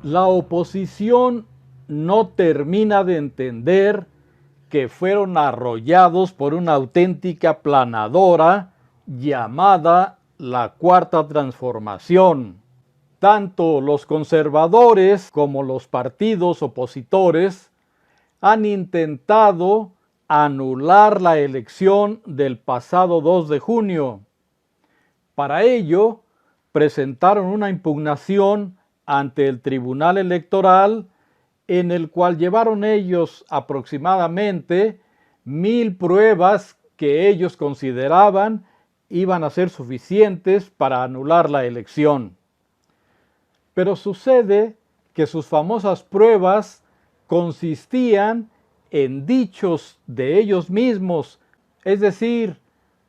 La oposición no termina de entender que fueron arrollados por una auténtica planadora llamada la Cuarta Transformación. Tanto los conservadores como los partidos opositores han intentado anular la elección del pasado 2 de junio. Para ello, presentaron una impugnación ante el Tribunal Electoral, en el cual llevaron ellos aproximadamente 1000 pruebas que ellos consideraban iban a ser suficientes para anular la elección. Pero sucede que sus famosas pruebas consistían en dichos de ellos mismos, es decir,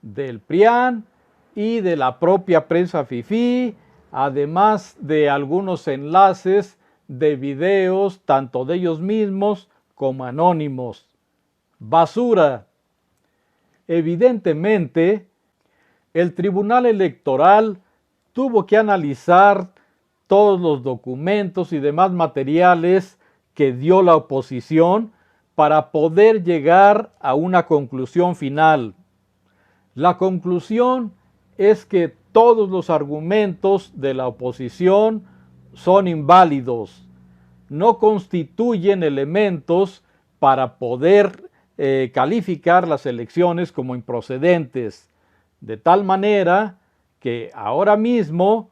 del PRIAN y de la propia prensa fifí, además de algunos enlaces de videos tanto de ellos mismos como anónimos. Basura. Evidentemente, el Tribunal Electoral tuvo que analizar todos los documentos y demás materiales que dio la oposición para poder llegar a una conclusión final. La conclusión es que todos los argumentos de la oposición son inválidos, no constituyen elementos para poder calificar las elecciones como improcedentes, de tal manera que ahora mismo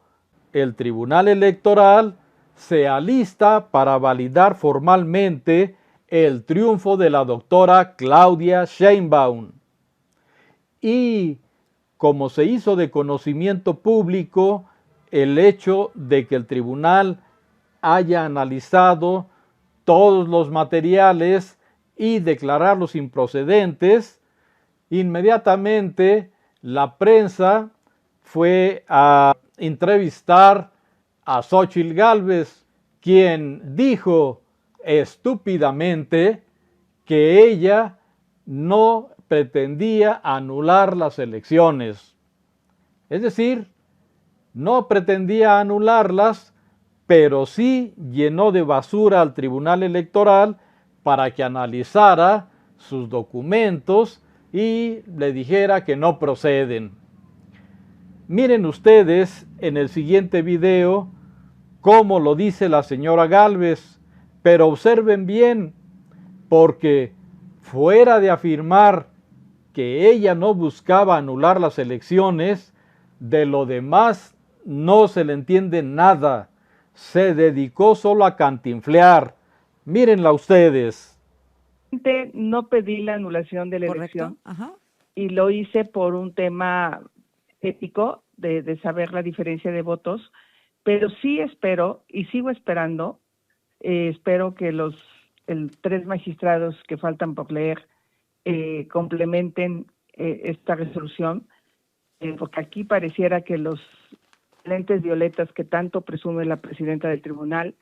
el Tribunal Electoral se alista para validar formalmente el triunfo de la doctora Claudia Sheinbaum. Y como se hizo de conocimiento público el hecho de que el tribunal haya analizado todos los materiales y declararlos improcedentes, inmediatamente la prensa fue a entrevistar a Xóchitl Gálvez, quien dijo estúpidamente que ella no pretendía anular las elecciones. Es decir, no pretendía anularlas, pero sí llenó de basura al Tribunal Electoral para que analizara sus documentos y le dijera que no proceden. Miren ustedes en el siguiente video cómo lo dice la señora Gálvez, pero observen bien, porque fuera de afirmar que ella no buscaba anular las elecciones, de lo demás no se le entiende nada. Se dedicó solo a cantinflear. Mírenla ustedes. No pedí la anulación de la elección. Ajá. Y lo hice por un tema ético de saber la diferencia de votos, pero sí espero y sigo esperando, espero que los 3 magistrados que faltan por leer complementen esta resolución, porque aquí pareciera que los lentes violetas que tanto presume la presidenta del tribunal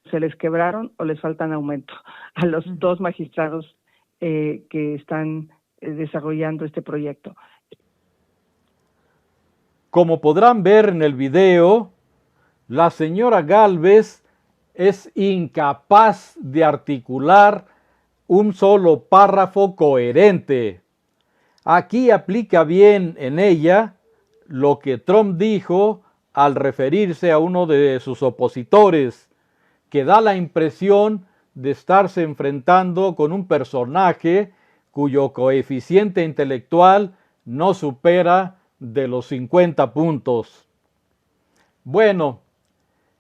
se les quebraron o les faltan aumento a los 2 magistrados que están desarrollando este proyecto. Como podrán ver en el video, la señora Gálvez es incapaz de articular un solo párrafo coherente. Aquí aplica bien en ella lo que Trump dijo al referirse a uno de sus opositores, que da la impresión de estarse enfrentando con un personaje cuyo coeficiente intelectual no supera de los 50 puntos. Bueno,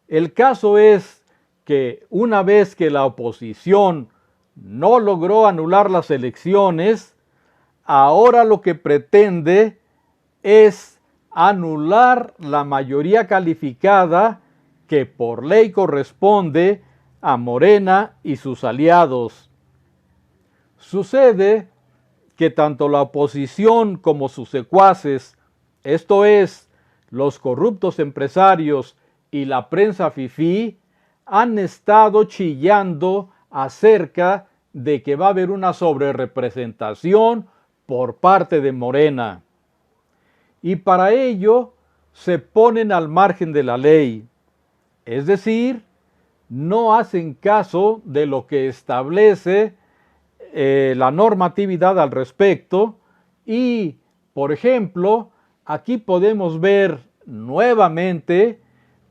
el caso es que una vez que la oposición no logró anular las elecciones, ahora lo que pretende es anular la mayoría calificada que por ley corresponde a Morena y sus aliados. Sucede que tanto la oposición como sus secuaces, esto es, los corruptos empresarios y la prensa fifí, han estado chillando acerca de que va a haber una sobrerepresentación por parte de Morena. Y para ello se ponen al margen de la ley, es decir, no hacen caso de lo que establece la normatividad al respecto y, por ejemplo, aquí podemos ver nuevamente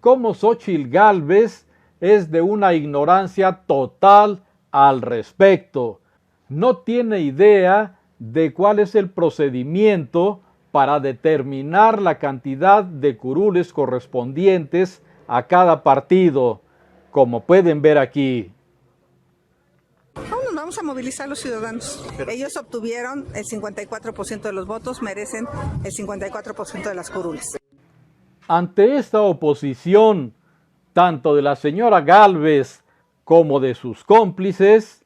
cómo Xóchitl Gálvez es de una ignorancia total al respecto. No tiene idea de cuál es el procedimiento para determinar la cantidad de curules correspondientes a cada partido, como pueden ver aquí. Vamos a movilizar a los ciudadanos. Ellos obtuvieron el 54% de los votos, merecen el 54% de las curules. Ante esta oposición, tanto de la señora Gálvez como de sus cómplices,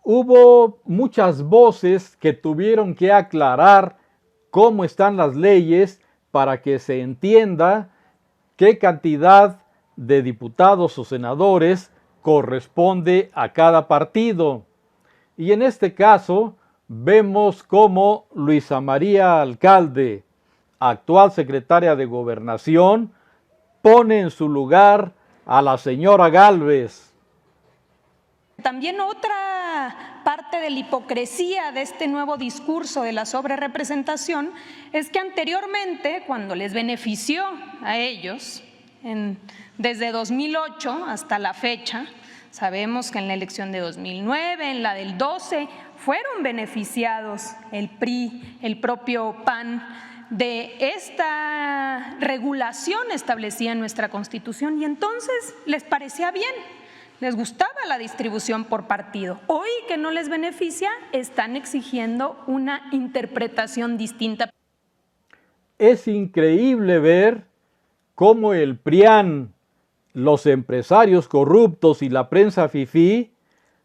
hubo muchas voces que tuvieron que aclarar cómo están las leyes para que se entienda qué cantidad de diputados o senadores corresponde a cada partido. Y en este caso vemos cómo Luisa María Alcalde, actual secretaria de Gobernación, pone en su lugar a la señora Gálvez. También otra parte de la hipocresía de este nuevo discurso de la sobrerepresentación es que anteriormente, cuando les benefició a ellos, desde 2008 hasta la fecha, sabemos que en la elección de 2009, en la del 12, fueron beneficiados el PRI, el propio PAN, de esta regulación establecida en nuestra Constitución, y entonces les parecía bien. Les gustaba la distribución por partido. Hoy que no les beneficia, están exigiendo una interpretación distinta. Es increíble ver cómo el PRIAN, los empresarios corruptos y la prensa fifí,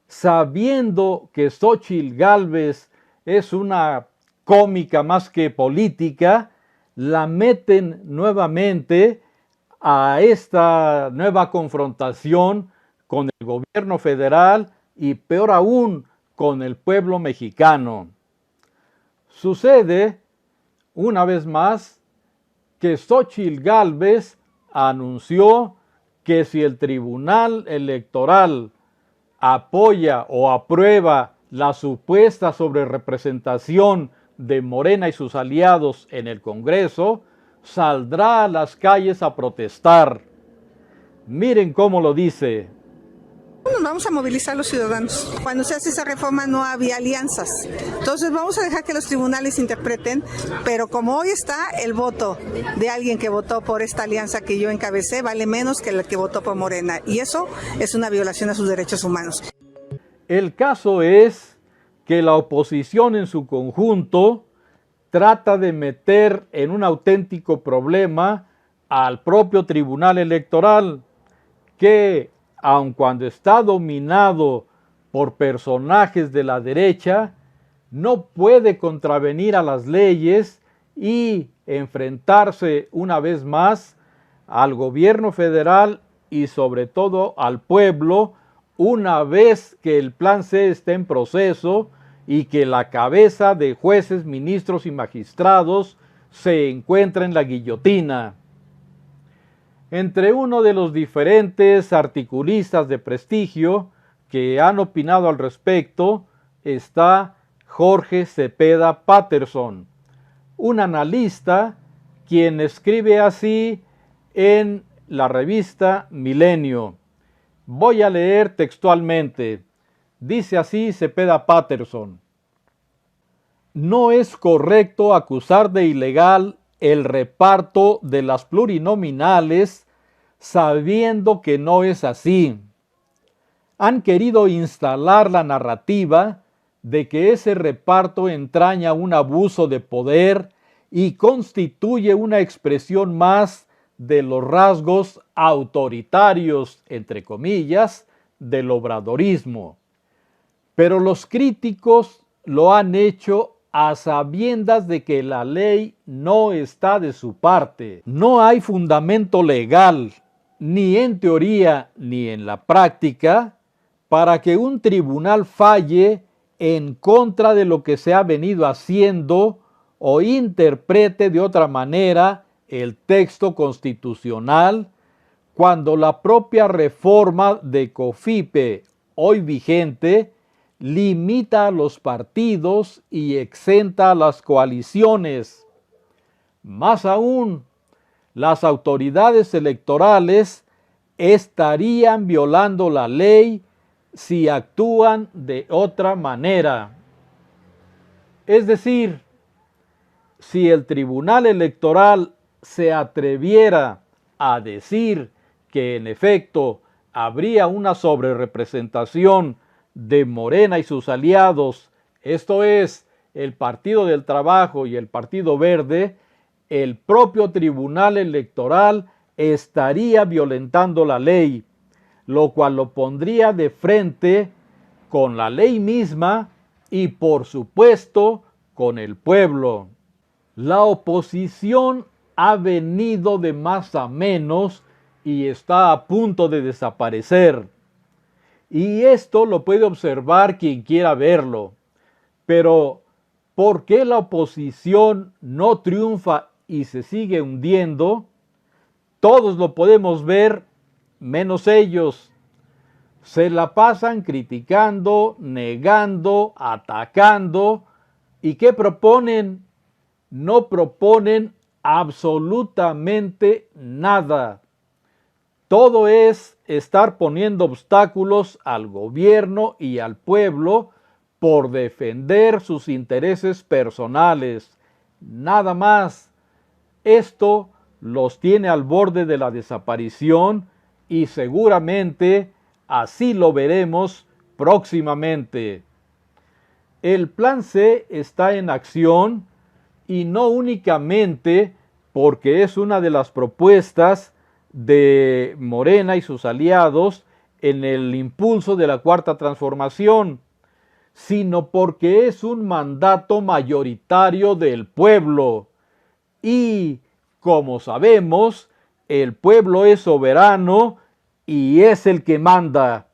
sabiendo que Xóchitl Gálvez es una cómica más que política, la meten nuevamente a esta nueva confrontación con el gobierno federal y peor aún con el pueblo mexicano. Sucede, una vez más, que Xóchitl Gálvez anunció que si el Tribunal Electoral apoya o aprueba la supuesta sobrerepresentación de Morena y sus aliados en el Congreso, saldrá a las calles a protestar. Miren cómo lo dice. Vamos a movilizar a los ciudadanos. Cuando se hace esa reforma no había alianzas. Entonces vamos a dejar que los tribunales interpreten, pero como hoy está, el voto de alguien que votó por esta alianza que yo encabecé vale menos que el que votó por Morena. Y eso es una violación a sus derechos humanos. El caso es que la oposición en su conjunto trata de meter en un auténtico problema al propio Tribunal Electoral, que aun cuando está dominado por personajes de la derecha, no puede contravenir a las leyes y enfrentarse una vez más al gobierno federal y sobre todo al pueblo, una vez que el Plan C esté en proceso y que la cabeza de jueces, ministros y magistrados se encuentra en la guillotina. Entre uno de los diferentes articulistas de prestigio que han opinado al respecto está Jorge Cepeda Patterson, un analista quien escribe así en la revista Milenio. Voy a leer textualmente. Dice así Cepeda Patterson: no es correcto acusar de ilegal el reparto de las plurinominales sabiendo que no es así. Han querido instalar la narrativa de que ese reparto entraña un abuso de poder y constituye una expresión más de los rasgos autoritarios, entre comillas, del obradorismo. Pero los críticos lo han hecho a sabiendas de que la ley no está de su parte. No hay fundamento legal, ni en teoría ni en la práctica, para que un tribunal falle en contra de lo que se ha venido haciendo o interprete de otra manera el texto constitucional, cuando la propia reforma de COFIPE, hoy vigente, limita a los partidos y exenta a las coaliciones. Más aún, las autoridades electorales estarían violando la ley si actúan de otra manera. Es decir, si el Tribunal Electoral se atreviera a decir que en efecto habría una sobrerepresentación de Morena y sus aliados, esto es, el Partido del Trabajo y el Partido Verde, el propio Tribunal Electoral estaría violentando la ley, lo cual lo pondría de frente con la ley misma y, por supuesto, con el pueblo. La oposición ha venido de más a menos y está a punto de desaparecer. Y esto lo puede observar quien quiera verlo. Pero, ¿por qué la oposición no triunfa y se sigue hundiendo? Todos lo podemos ver, menos ellos. Se la pasan criticando, negando, atacando. ¿Y qué proponen? No proponen absolutamente nada. Todo es estar poniendo obstáculos al gobierno y al pueblo por defender sus intereses personales. Nada más. Esto los tiene al borde de la desaparición y seguramente así lo veremos próximamente. El Plan C está en acción y no únicamente porque es una de las propuestas de Morena y sus aliados en el impulso de la Cuarta Transformación, sino porque es un mandato mayoritario del pueblo. Y, como sabemos, el pueblo es soberano y es el que manda.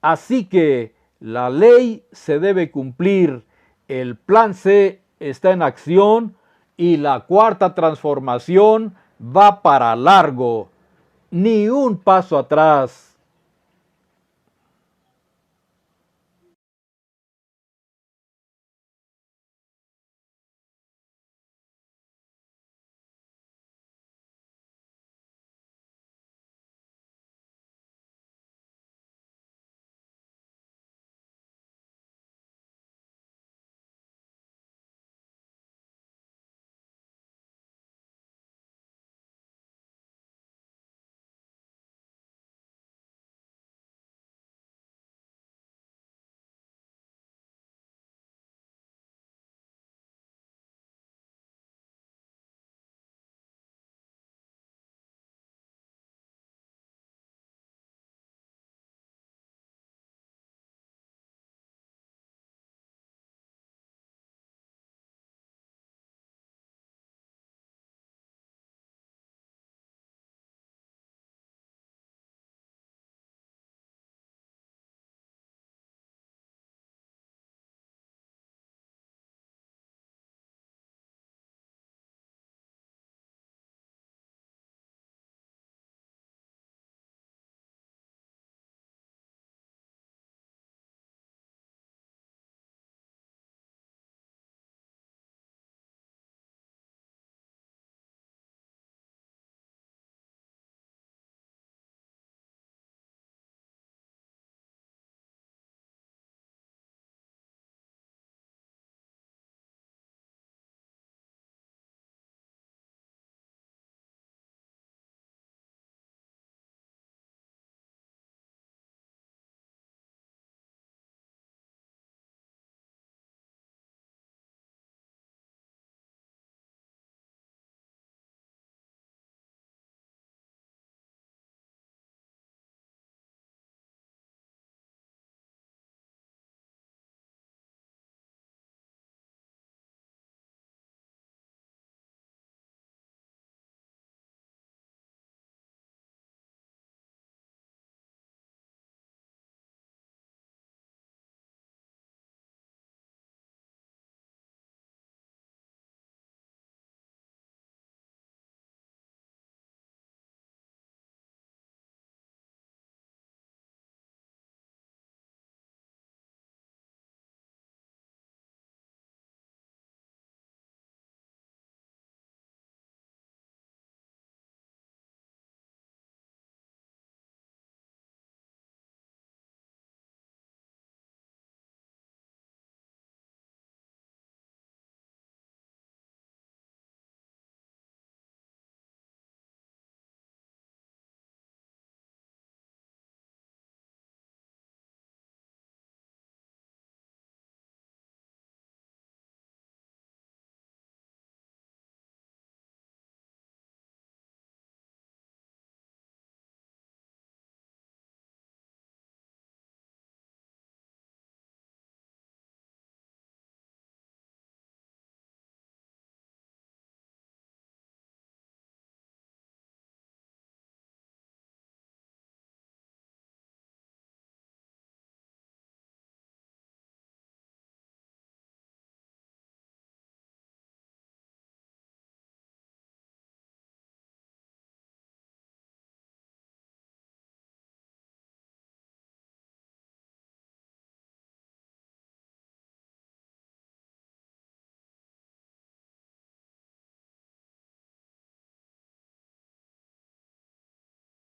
Así que la ley se debe cumplir, el Plan C está en acción y la Cuarta Transformación va para largo. Ni un paso atrás.